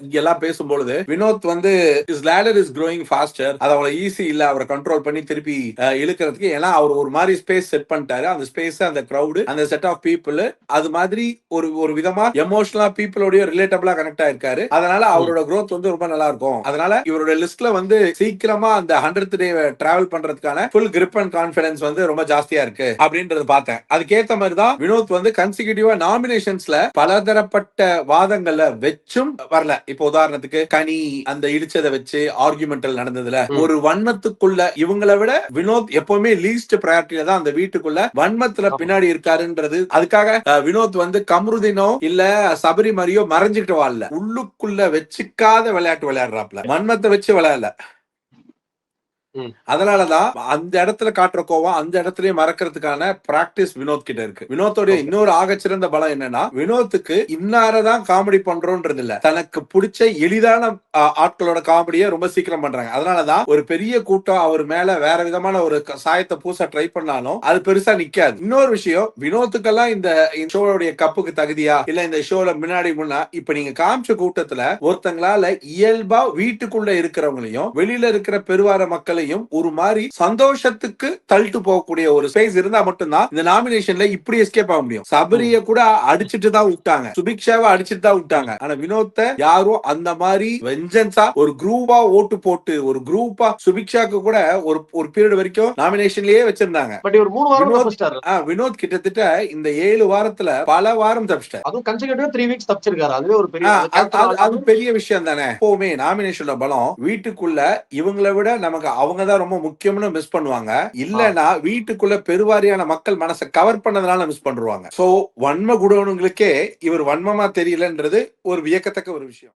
எல்லாம் பேசும்பொழுது வினோத் வந்து his ladder is growing faster. அது அவ்வளவு ஈஸி இல்ல அவரை கண்ட்ரோல் பண்ணி திருப்பி இழுக்கிறதுக்கு. ஏன்னா அவர் ஒரு மாதிரி ஸ்பேஸ் செட் பண்ணிட்டாரு. அந்த ஸ்பேஸ், அந்த கிரௌடு, அந்த செட் ஆஃப் பீப்புள், அது மாதிரி ஒரு விதமா எமோஷனலா பீப்புளோட ரிலேட்டபிளா கனெக்ட் ஆயிருக்காரு. அதனால அவரோட growth வந்து ரொம்ப நல்லா இருக்கும். அதனால இவரோட லிஸ்ட்ல வந்து சீக்கிரமா அந்த 100th டே டிராவல் பண்றதுக்கான ஃபுல் கிரிப் அண்ட் கான்பிடன்ஸ் வந்து ரொம்ப ஜாஸ்தியா இருக்கு அப்படின்றது பார்த்தேன். அதுக்கேத்த மாதிரி தான் வினோத் வந்து கன்சிக்யூட்டிவா நாமினேஷன்ஸ்ல பலதரப்பட்ட வாதங்கள்ல வெச்சும் வரல. இப்போ உதாரணத்துக்கு கனி அந்த இடிச்சதை வச்சு ஆர்குமெண்டல் நடந்ததுல ஒரு வன்மத்துக்குள்ள இவங்களை விட வினோத் எப்பவுமே லீஸ்ட் ப்ரையாரிட்டியில தான் அந்த வீட்டுக்குள்ள வன்மத்துல பின்னாடி இருக்காருன்றது. அதுக்காக வினோத் வந்து கம்ருதினோ இல்ல சபரி மாதிரியோ மறைஞ்சுக்கிட்டு வாழல, உள்ளுக்குள்ள வச்சுக்காத விளையாட்டு விளையாடுறாப்ல, வன்மத்தை வச்சு விளையாடல. அதனாலதான் அந்த இடத்துல காட்டுற கோவம் அந்த இடத்துலயே மறக்கிறதுக்கான பிராக்டிஸ் வினோத் கிட்ட இருக்கு. வினோத்தோட இன்னொரு ஆகச்சிறந்த பலம் என்னன்னா, வினோத்துக்கு இன்னாரதான் காமெடி பண்றோன்றது இல்ல, தனக்கு பிடிச்ச எளிதான ஆட்களோட காமெடியை ரொம்ப சீக்கிரம் பண்றாங்க. அதனாலதான் ஒரு பெரிய கூட்டம் அவர் மேல வேற விதமான ஒரு சாயத்தை பூச ட்ரை பண்ணாலும் அது பெருசா நிக்காது. இன்னொரு விஷயம், வினோத்துக்கெல்லாம் இந்த ஷோவுடைய கப்புக்கு தகுதியா இல்ல இந்த ஷோல முன்னாடி முன்னா இப்ப நீங்க காமிச்ச கூட்டத்துல ஒருத்தங்களால இயல்பா வீட்டுக்குள்ள இருக்கிறவங்களையும் வெளியில இருக்கிற பெருவார மக்களையும் ஒரு மாதிரி சந்தோஷத்துக்கு தள்ளிட்டு போகக்கூடிய ஒரு ஸ்பேஸ் இருந்தா மட்டும்தான் இந்த நாமினேஷன்ல இப்படி எஸ்கேப் ஆக முடியும். சபரிய கூட அடிச்சிட்டு தான் விட்டாங்க, சுபிக்ஷாவை அடிச்சிட்டு தான் விட்டாங்க. ஆனா வினோத்தை யாரும் அந்த மாதிரி வெஞ்சன்ஸா ஒரு குரூப்பா ஓட்டு போட்டு ஒரு குரூப்பா சுபிக்ஷாக்கு கூட ஒரு பீரியட் வரைக்கும் நாமினேஷன்லயே வச்சிருந்தாங்க. வினோத் கிட்டத்தட்ட இந்த 7 வாரத்துல பல வாரம் தப்பிச்சிட்டாரு. அதுவும் கன்சிக்யூட்டிவா 3 வீக்ஸ் தப்பிச்சிருக்காரு. அதுவே ஒரு பெரிய அது பெரிய விஷயம் தானே. எப்பவுமே நாமினேஷன்ல பலம் வீட்டுக்குள்ள இவங்களை விட நமக்கு அவங்கதான் ரொம்ப முக்கியம்னு மிஸ் பண்ணுவாங்க. இல்லனா வீட்டுக்குள்ள பெருவாரியான மக்கள் மனசை கவர் பண்ணதுனால மிஸ் பண்ணுவாங்க. சோ வன்ம குடவனுங்களுக்கே இவர் வன்மமா தெரியலன்றது ஒரு வியக்கத்தக்க ஒரு விஷயம்.